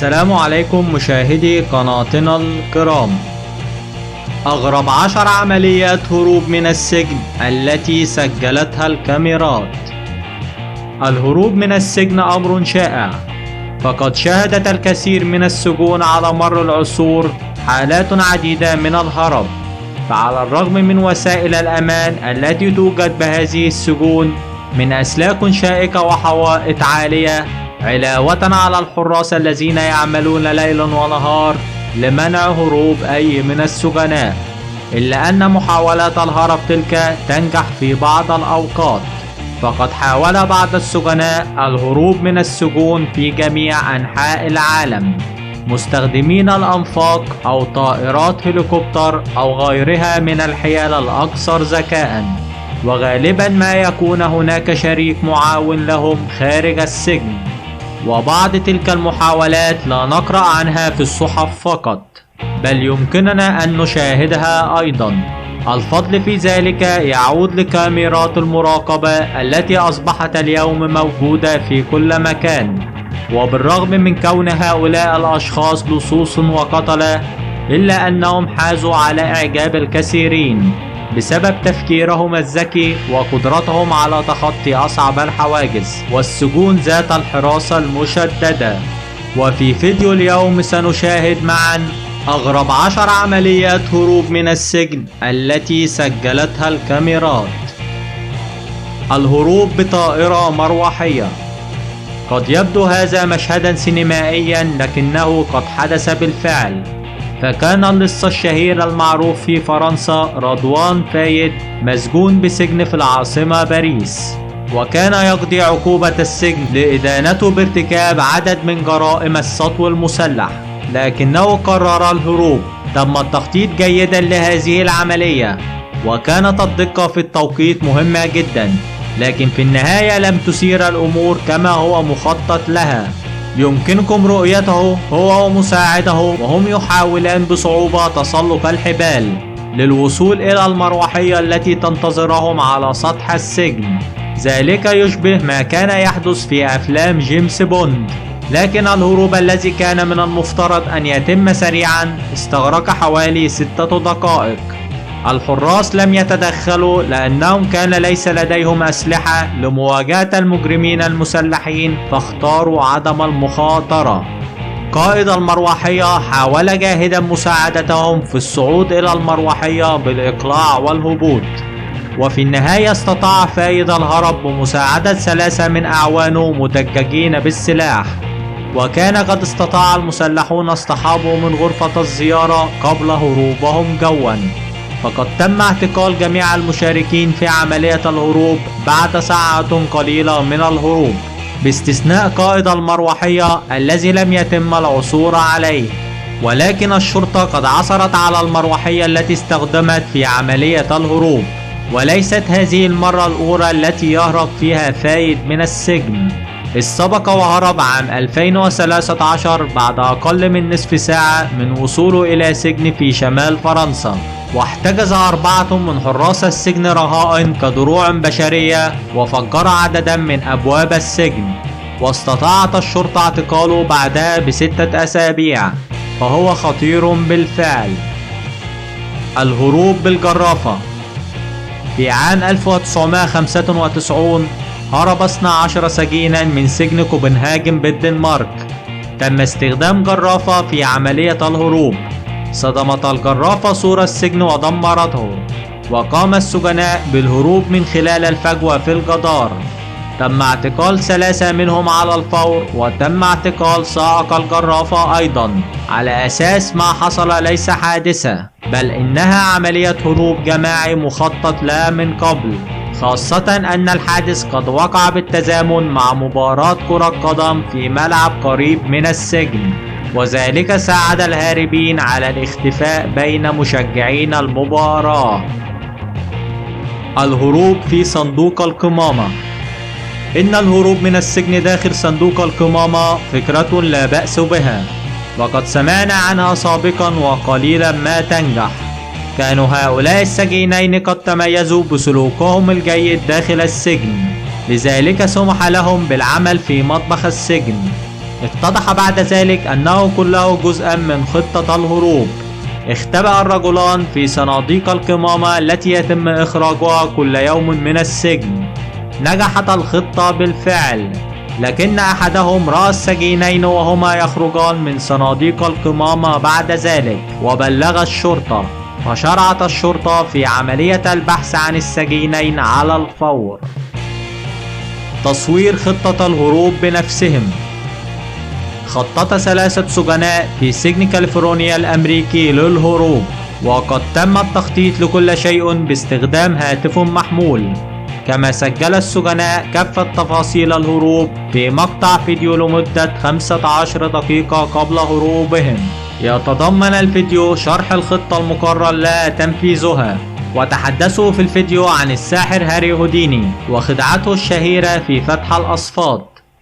السلام عليكم مشاهدي قناتنا الكرام. أغرب 10 عمليات هروب من السجن التي سجلتها الكاميرات. الهروب من السجن أمر شائع، فقد شهدت الكثير من السجون على مر العصور حالات عديدة من الهرب، فعلى الرغم من وسائل الأمان التي توجد بهذه السجون من أسلاك شائكة وحوائط عالية، علاوة على الحراس الذين يعملون ليلا ونهار لمنع هروب أي من السجناء، إلا أن محاولات الهرب تلك تنجح في بعض الأوقات. فقد حاول بعض السجناء الهروب من السجون في جميع أنحاء العالم مستخدمين الأنفاق أو طائرات هليكوبتر أو غيرها من الحيل الأكثر ذكاء، وغالبا ما يكون هناك شريك معاون لهم خارج السجن. وبعض تلك المحاولات لا نقرأ عنها في الصحف فقط، بل يمكننا أن نشاهدها أيضا. الفضل في ذلك يعود لكاميرات المراقبة التي أصبحت اليوم موجودة في كل مكان. وبالرغم من كون هؤلاء الأشخاص لصوص وقتلة، إلا أنهم حازوا على إعجاب الكثيرين بسبب تفكيرهم الذكي وقدرتهم على تخطي أصعب الحواجز والسجون ذات الحراسة المشددة. وفي فيديو اليوم سنشاهد معا أغرب 10 عمليات هروب من السجن التي سجلتها الكاميرات. الهروب بطائرة مروحية. قد يبدو هذا مشهدا سينمائيا، لكنه قد حدث بالفعل. فكان اللص الشهير المعروف في فرنسا رضوان فايد مسجون بسجن في العاصمة باريس، وكان يقضي عقوبة السجن لإدانته بارتكاب عدد من جرائم السطو المسلح، لكنه قرر الهروب. تم التخطيط جيدا لهذه العملية، وكانت الدقة في التوقيت مهمة جدا، لكن في النهاية لم تسير الأمور كما هو مخطط لها. يمكنكم رؤيته هو ومساعده وهم يحاولان بصعوبة تسلق الحبال للوصول إلى المروحية التي تنتظرهم على سطح السجن. ذلك يشبه ما كان يحدث في أفلام جيمس بوند، لكن الهروب الذي كان من المفترض أن يتم سريعا استغرق حوالي 6 دقائق. الحراس لم يتدخلوا لأنهم كان ليس لديهم أسلحة لمواجهة المجرمين المسلحين، فاختاروا عدم المخاطرة. قائد المروحية حاول جاهدا مساعدتهم في الصعود إلى المروحية بالإقلاع والهبوط، وفي النهاية استطاع فايد الهرب بمساعدة 3 من أعوانه مدججين بالسلاح. وكان قد استطاع المسلحون اصطحابه من غرفة الزيارة قبل هروبهم جوا. فقد تم اعتقال جميع المشاركين في عملية الهروب بعد ساعات قليلة من الهروب، باستثناء قائد المروحية الذي لم يتم العثور عليه. ولكن الشرطة قد عثرت على المروحية التي استخدمت في عملية الهروب، وليست هذه المرة الأولى التي يهرب فيها فايد من السجن. سبق وهرب عام 2013 بعد أقل من نصف ساعة من وصوله إلى سجن في شمال فرنسا، واحتجز 4 من حراس السجن رهائن كدروع بشرية، وفجر عددا من أبواب السجن، واستطاعت الشرطة اعتقاله بعدها ب6 أسابيع، فهو خطير بالفعل. الهروب بالجرافة. في عام 1995 هرب 12 سجينا من سجن كوبنهاجن بالدنمارك. تم استخدام جرافة في عملية الهروب. صدمت الجرافة سور السجن ودمرته، وقام السجناء بالهروب من خلال الفجوة في الجدار. تم اعتقال 3 منهم على الفور، وتم اعتقال سائق الجرافة أيضا، على أساس ما حصل ليس حادثة، بل إنها عملية هروب جماعي مخطط لها من قبل، خاصة أن الحادث قد وقع بالتزامن مع مباراة كرة قدم في ملعب قريب من السجن، وذلك ساعد الهاربين على الاختفاء بين مشجعين المباراة. الهروب في صندوق القمامة. إن الهروب من السجن داخل صندوق القمامة فكرة لا بأس بها، وقد سمعنا عنها سابقا وقليلا ما تنجح. كانوا هؤلاء السجينين قد تميزوا بسلوكهم الجيد داخل السجن، لذلك سمح لهم بالعمل في مطبخ السجن. اتضح بعد ذلك أنه كله جزءا من خطة الهروب. اختبأ الرجلان في صناديق القمامة التي يتم إخراجها كل يوم من السجن. نجحت الخطة بالفعل، لكن أحدهم رأى السجينين وهما يخرجان من صناديق القمامة بعد ذلك وبلغ الشرطة، فشرعت الشرطة في عملية البحث عن السجينين على الفور. تصوير خطة الهروب بنفسهم. خطط 3 سجناء في سجن كاليفورنيا الأمريكي للهروب، وقد تم التخطيط لكل شيء باستخدام هاتف محمول. كما سجل السجناء كافة تفاصيل الهروب في مقطع فيديو لمدة 15 دقيقة قبل هروبهم. يتضمن الفيديو شرح الخطة المقرر لها تنفيذها، وتحدثوا في الفيديو عن الساحر هاري هوديني وخدعته الشهيرة في فتح الأصفاد.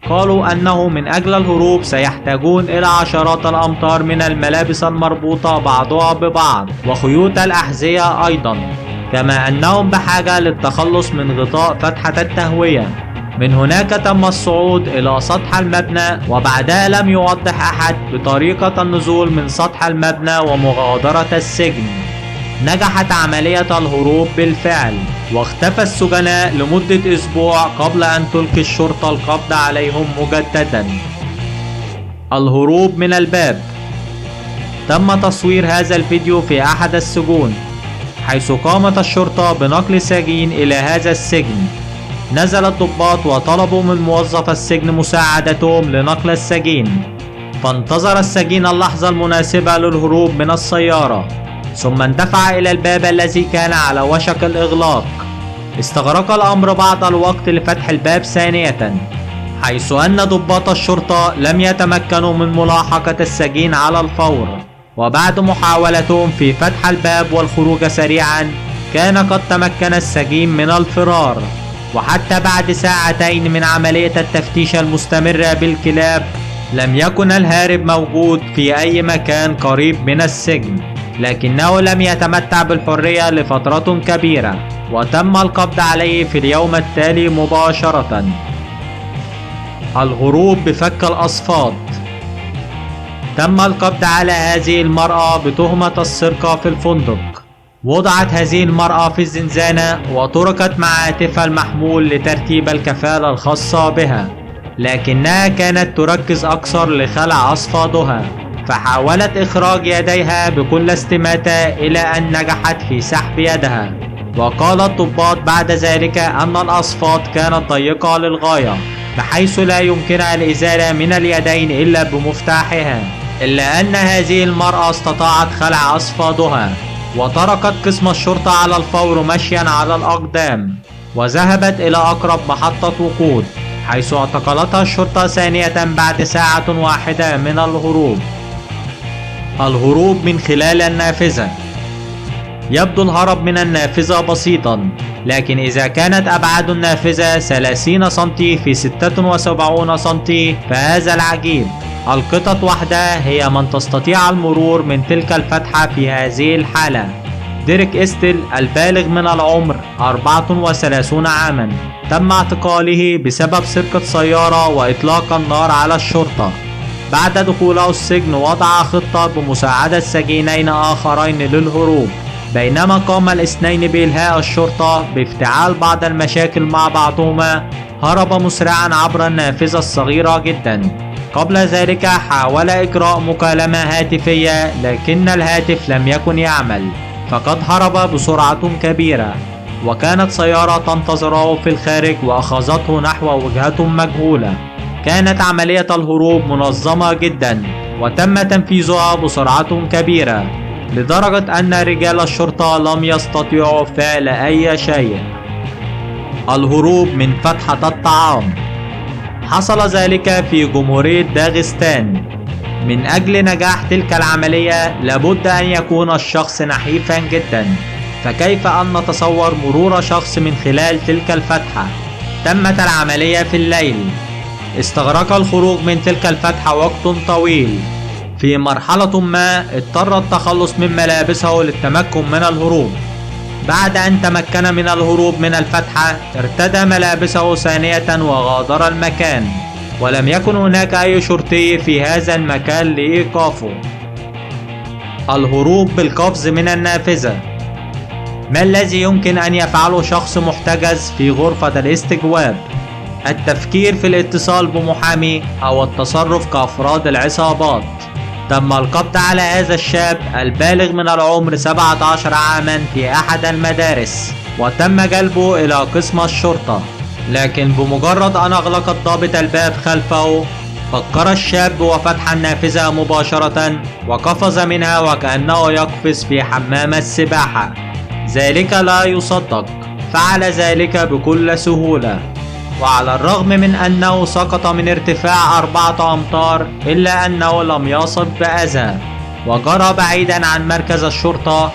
قالوا أنه من أجل الهروب سيحتاجون إلى عشرات الأمتار من الملابس المربوطة بعضها ببعض وخيوط الأحذية أيضا، كما أنهم بحاجة للتخلص من غطاء فتحة التهوية. من هناك تم الصعود إلى سطح المبنى، وبعدها لم يوضح أحد بطريقة النزول من سطح المبنى ومغادرة السجن. نجحت عملية الهروب بالفعل، واختفى السجناء لمدة أسبوع قبل أن تلقي الشرطة القبض عليهم مجددا. الهروب من الباب. تم تصوير هذا الفيديو في أحد السجون، حيث قامت الشرطة بنقل سجين إلى هذا السجن. نزل الضباط وطلبوا من موظف السجن مساعدتهم لنقل السجين، فانتظر السجين اللحظة المناسبة للهروب من السيارة، ثم اندفع إلى الباب الذي كان على وشك الإغلاق. استغرق الأمر بعض الوقت لفتح الباب ثانية، حيث أن ضباط الشرطة لم يتمكنوا من ملاحقة السجين على الفور. وبعد محاولتهم في فتح الباب والخروج سريعا، كان قد تمكن السجين من الفرار. وحتى بعد ساعتين من عملية التفتيش المستمرة بالكلاب، لم يكن الهارب موجود في أي مكان قريب من السجن، لكنه لم يتمتع بالحرية لفترة كبيرة، وتم القبض عليه في اليوم التالي مباشرة. الهروب بفك الأصفاد. تم القبض على هذه المرأة بتهمة السرقة في الفندق. وضعت هذه المرأة في الزنزانة وتركت مع هاتفها المحمول لترتيب الكفالة الخاصة بها، لكنها كانت تركز أكثر لخلع أصفادها، فحاولت إخراج يديها بكل استماتة إلى أن نجحت في سحب يدها. وقال الضباط بعد ذلك أن الأصفاد كانت ضيقة للغاية، بحيث لا يمكنها الإزالة من اليدين إلا بمفتاحها، إلا أن هذه المرأة استطاعت خلع أصفادها، وتركت قسم الشرطة على الفور مشيا على الأقدام، وذهبت إلى أقرب محطة وقود، حيث اعتقلتها الشرطة ثانية بعد ساعة واحدة من الهروب. الهروب من خلال النافذة. يبدو الهرب من النافذة بسيطا، لكن إذا كانت أبعاد النافذة 30 سنتي في 76 سنتي فهذا العجيب. القطط وحدها هي من تستطيع المرور من تلك الفتحة في هذه الحالة. ديريك إستيل البالغ من العمر 34 عاما تم اعتقاله بسبب سرقة سيارة وإطلاق النار على الشرطة. بعد دخوله السجن وضع خطة بمساعدة سجينين آخرين للهروب، بينما قام الاثنين بإلهاء الشرطة بافتعال بعض المشاكل مع بعضهما. هرب مسرعا عبر النافذة الصغيرة جدا. قبل ذلك حاول إجراء مكالمة هاتفية، لكن الهاتف لم يكن يعمل، فقد هرب بسرعة كبيرة، وكانت سيارة تنتظره في الخارج وأخذته نحو وجهة مجهولة. كانت عملية الهروب منظمة جدا، وتم تنفيذها بسرعة كبيرة، لدرجة أن رجال الشرطة لم يستطيعوا فعل أي شيء. الهروب من فتحة الطعام. حصل ذلك في جمهورية داغستان. من أجل نجاح تلك العملية لابد أن يكون الشخص نحيفا جدا، فكيف أن نتصور مرور شخص من خلال تلك الفتحة؟ تمت العملية في الليل. استغرق الخروج من تلك الفتحة وقت طويل. في مرحلة ما اضطر التخلص من ملابسه للتمكن من الهروب. بعد أن تمكن من الهروب من الفتحة ارتدى ملابسه ثانية وغادر المكان. ولم يكن هناك أي شرطي في هذا المكان لإيقافه. الهروب بالقفز من النافذة. ما الذي يمكن أن يفعله شخص محتجز في غرفة الاستجواب؟ التفكير في الاتصال بمحامي أو التصرف كأفراد العصابات. تم القبض على هذا الشاب البالغ من العمر 17 عاما في أحد المدارس، وتم جلبه إلى قسم الشرطة، لكن بمجرد أن أغلق الضابط الباب خلفه فكر الشاب وفتح النافذة مباشرة وقفز منها وكأنه يقفز في حمام السباحة. ذلك لا يصدق، فعل ذلك بكل سهولة، وعلى الرغم من أنه سقط من ارتفاع 4 أمتار إلا أنه لم يصب بأذى وجرى بعيدا عن مركز الشرطة.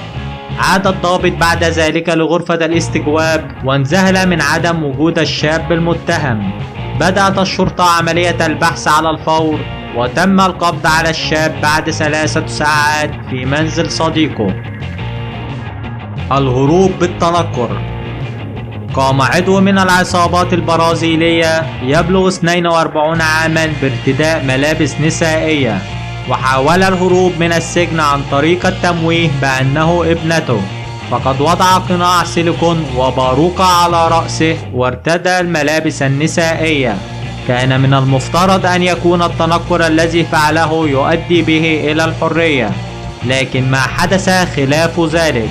عاد الضابط بعد ذلك لغرفة الاستجواب وانذهل من عدم وجود الشاب المتهم. بدأت الشرطة عملية البحث على الفور، وتم القبض على الشاب بعد 3 ساعات في منزل صديقه. الهروب بالتنكر. قام عضو من العصابات البرازيلية يبلغ 42 عاما بارتداء ملابس نسائية، وحاول الهروب من السجن عن طريق التمويه بأنه ابنته، فقد وضع قناع سيليكون وباروكة على رأسه وارتدى الملابس النسائية. كان من المفترض أن يكون التنكر الذي فعله يؤدي به إلى الحرية، لكن ما حدث خلاف ذلك،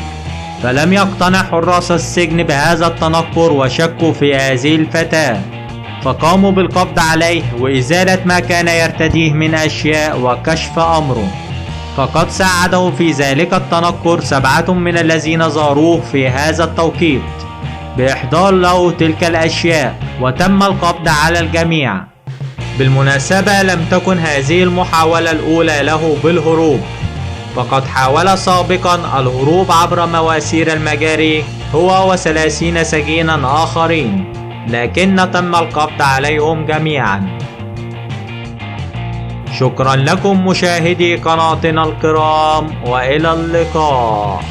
فلم يقتنع حراس السجن بهذا التنكر وشكوا في هذه الفتاة، فقاموا بالقبض عليه وإزالة ما كان يرتديه من أشياء وكشف أمره. فقد ساعده في ذلك التنكر 7 من الذين زاروه في هذا التوقيت بإحضار له تلك الأشياء، وتم القبض على الجميع. بالمناسبة لم تكن هذه المحاولة الأولى له بالهروب، فقد حاول سابقا الهروب عبر مواسير المجاري هو و30 سجينا آخرين، لكن تم القبض عليهم جميعا. شكرا لكم مشاهدي قناتنا الكرام، وإلى اللقاء.